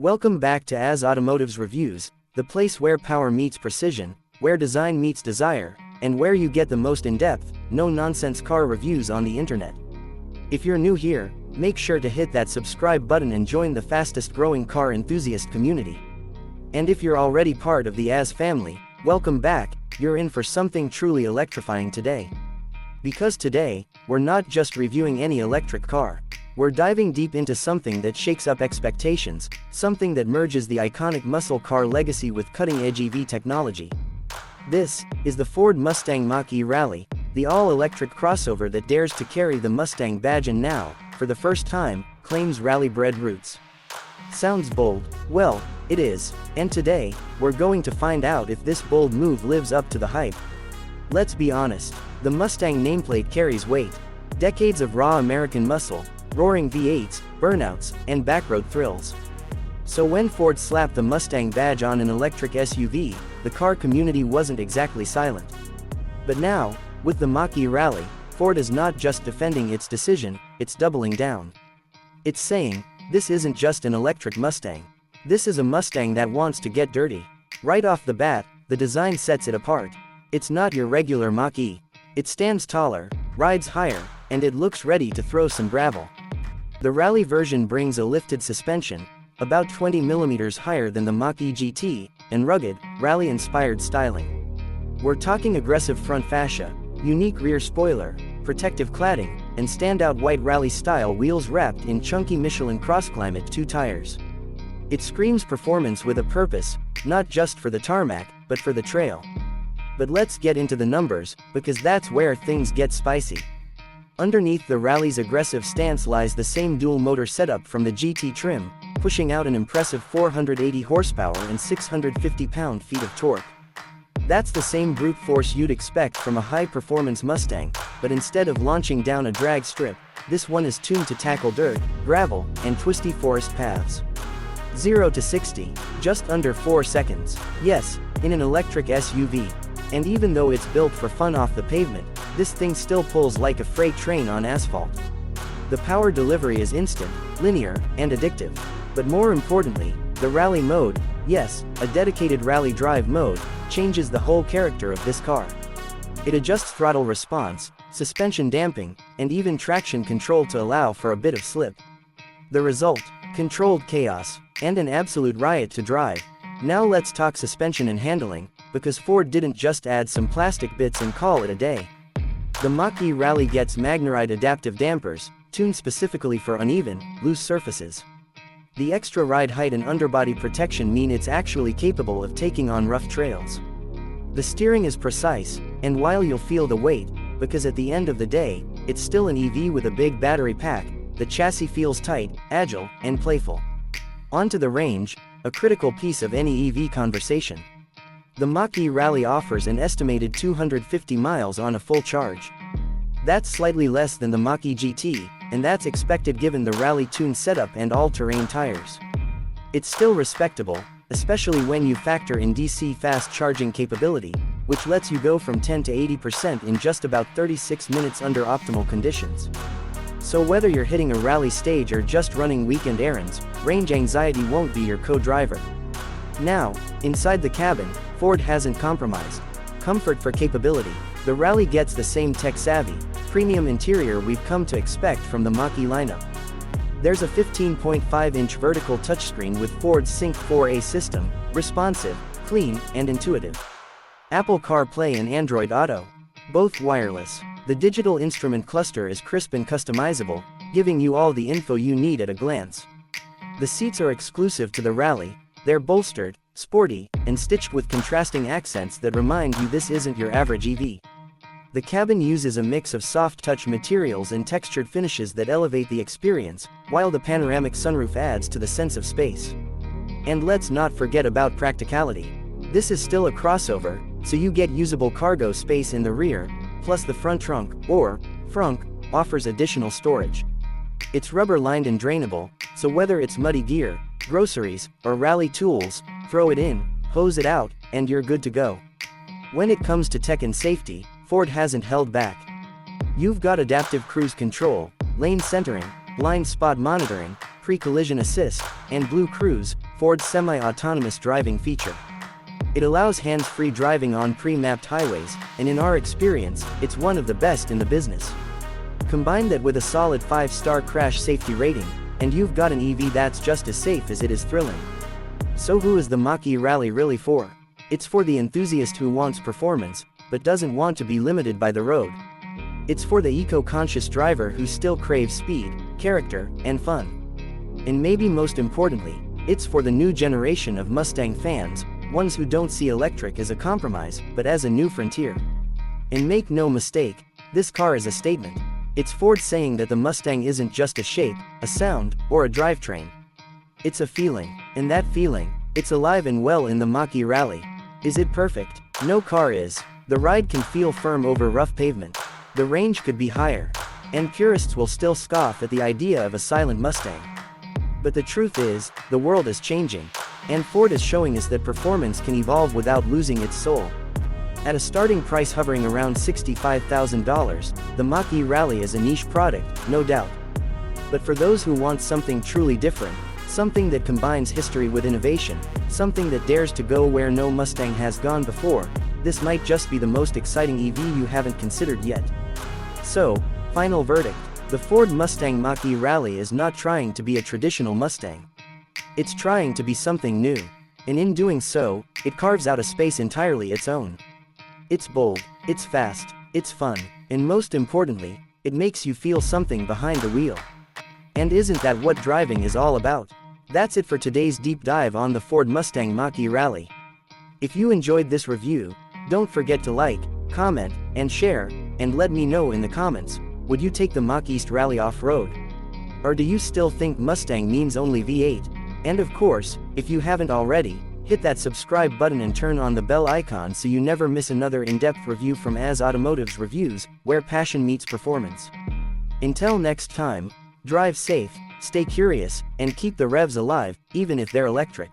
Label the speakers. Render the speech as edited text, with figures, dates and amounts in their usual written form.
Speaker 1: Welcome back to AZ Automotives Reviews, the place where power meets precision, where design meets desire, and where you get the most in-depth, no-nonsense car reviews on the internet. If you're new here, make sure to hit that subscribe button and join the fastest-growing car enthusiast community. And if you're already part of the AZ family, welcome back, you're in for something truly electrifying today. Because today, we're not just reviewing any electric car. We're diving deep into something that shakes up expectations, something that merges the iconic muscle car legacy with cutting-edge EV technology. This is the Ford Mustang Mach-E Rally, the all-electric crossover that dares to carry the Mustang badge and now, for the first time, claims rally-bred roots. Sounds bold? Well, it is, and today, we're going to find out if this bold move lives up to the hype. Let's be honest, the Mustang nameplate carries weight. Decades of raw American muscle, roaring V8s, burnouts, and backroad thrills. So when Ford slapped the Mustang badge on an electric SUV, the car community wasn't exactly silent. But now, with the Mach-E Rally, Ford is not just defending its decision, it's doubling down. It's saying, this isn't just an electric Mustang. This is a Mustang that wants to get dirty. Right off the bat, the design sets it apart. It's not your regular Mach-E. It stands taller, rides higher, and it looks ready to throw some gravel. The Rally version brings a lifted suspension, about 20 mm higher than the Mach-E GT, and rugged, rally-inspired styling. We're talking aggressive front fascia, unique rear spoiler, protective cladding, and standout white rally-style wheels wrapped in chunky Michelin Cross-Climate 2 tires. It screams performance with a purpose, not just for the tarmac, but for the trail. But let's get into the numbers, because that's where things get spicy. Underneath the Rally's aggressive stance lies the same dual-motor setup from the GT trim, pushing out an impressive 480 horsepower and 650 pound-feet of torque. That's the same brute force you'd expect from a high-performance Mustang, but instead of launching down a drag strip, this one is tuned to tackle dirt, gravel, and twisty forest paths. 0 to 60, just under 4 seconds. Yes, in an electric SUV. And even though it's built for fun off the pavement, this thing still pulls like a freight train on asphalt. The power delivery is instant, linear, and addictive. But more importantly, the rally mode, yes, a dedicated rally drive mode, changes the whole character of this car. It adjusts throttle response, suspension damping, and even traction control to allow for a bit of slip. The result, controlled chaos, and an absolute riot to drive. Now let's talk suspension and handling, because Ford didn't just add some plastic bits and call it a day. The Mach-E Rally gets Magnaride adaptive dampers, tuned specifically for uneven, loose surfaces. The extra ride height and underbody protection mean it's actually capable of taking on rough trails. The steering is precise, and while you'll feel the weight, because at the end of the day, it's still an EV with a big battery pack, the chassis feels tight, agile, and playful. Onto the range, a critical piece of any EV conversation. The Mach-E Rally offers an estimated 250 miles on a full charge. That's slightly less than the Mach-E GT, and that's expected given the Rally-tuned setup and all-terrain tires. It's still respectable, especially when you factor in DC fast charging capability, which lets you go from 10 to 80% in just about 36 minutes under optimal conditions. So whether you're hitting a rally stage or just running weekend errands, range anxiety won't be your co-driver. Now, inside the cabin, Ford hasn't compromised. Comfort for capability, the Rally gets the same tech-savvy, premium interior we've come to expect from the Mach-E lineup. There's a 15.5-inch vertical touchscreen with Ford's Sync 4A system, responsive, clean, and intuitive. Apple CarPlay and Android Auto, both wireless. The digital instrument cluster is crisp and customizable, giving you all the info you need at a glance. The seats are exclusive to the Rally. They're bolstered, sporty, and stitched with contrasting accents that remind you this isn't your average EV. The cabin uses a mix of soft-touch materials and textured finishes that elevate the experience, while the panoramic sunroof adds to the sense of space. And let's not forget about practicality. This is still a crossover, so you get usable cargo space in the rear, plus the front trunk, or frunk, offers additional storage. It's rubber-lined and drainable, so whether it's muddy gear, groceries, or rally tools, throw it in, hose it out, and you're good to go. When it comes to tech and safety, Ford hasn't held back. You've got adaptive cruise control, lane centering, blind spot monitoring, pre-collision assist, and Blue Cruise, Ford's semi-autonomous driving feature. It allows hands-free driving on pre-mapped highways, and in our experience, it's one of the best in the business. Combine that with a solid 5-star crash safety rating, and you've got an EV that's just as safe as it is thrilling. So who is the Mach-E Rally really for? It's for the enthusiast who wants performance, but doesn't want to be limited by the road. It's for the eco-conscious driver who still craves speed, character, and fun. And maybe most importantly, it's for the new generation of Mustang fans, ones who don't see electric as a compromise, but as a new frontier. And make no mistake, this car is a statement. It's Ford saying that the Mustang isn't just a shape, a sound, or a drivetrain. It's a feeling, and that feeling, it's alive and well in the Mach-E Rally. Is it perfect? No car is. The ride can feel firm over rough pavement. The range could be higher. And purists will still scoff at the idea of a silent Mustang. But the truth is, the world is changing. And Ford is showing us that performance can evolve without losing its soul. At a starting price hovering around $65,000, the Mach-E Rally is a niche product, no doubt. But for those who want something truly different, something that combines history with innovation, something that dares to go where no Mustang has gone before, this might just be the most exciting EV you haven't considered yet. So, final verdict, the Ford Mustang Mach-E Rally is not trying to be a traditional Mustang. It's trying to be something new, and in doing so, it carves out a space entirely its own. It's bold, it's fast, it's fun, and most importantly, it makes you feel something behind the wheel. And isn't that what driving is all about? That's it for today's deep dive on the Ford Mustang Mach-E Rally. If you enjoyed this review, don't forget to like, comment, and share, and let me know in the comments, would you take the Mach-E Rally off-road? Or do you still think Mustang means only V8? And of course, if you haven't already, hit that subscribe button and turn on the bell icon so you never miss another in-depth review from AZ Automotives Reviews, where passion meets performance. Until next time, drive safe, stay curious, and keep the revs alive, even if they're electric.